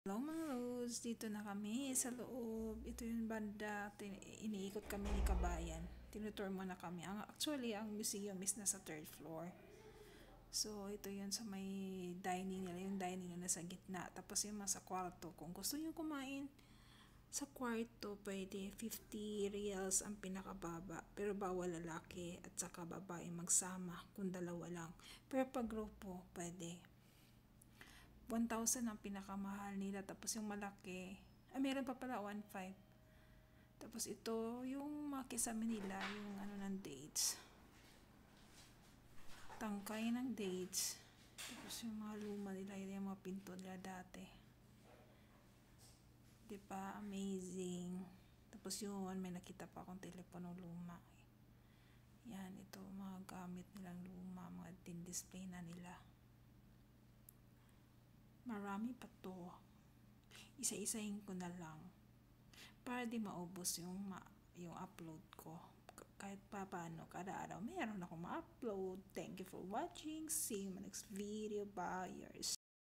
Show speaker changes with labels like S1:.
S1: Hello mga Rose, dito na kami sa loob. Ito yung banda, iniikot kami ni Kabayan. Tinutour mo na kami. Actually, ang museum is nasa third floor. So, ito yun sa may dining nila. Yung dining nila sa gitna. Tapos yung sa kwarto. Kung gusto nyo kumain sa kwarto, pwede 50 reals ang pinakababa. Pero bawal lalaki at saka babae magsama kung dalawa lang. Pero pag grupo, pwede. 1,000 ang pinakamahal nila. Tapos yung malaki, meron pa pala 1,500. Tapos ito, yung makisama nila, yung ano ng dates. Tangkay ng dates. Tapos yung mga luma nila, yung mga pinto nila dati. Diba? Amazing. Tapos yun, may nakita pa akong telepono luma. Yan, ito, mga gamit nilang luma, mga din-display na nila. Marami pa to. Isa-isahin ko na lang para di maubos yung upload ko. Kahit pa paano, kada araw meron akong ma-upload. Thank you for watching. See you in my next video. Bye. Yours.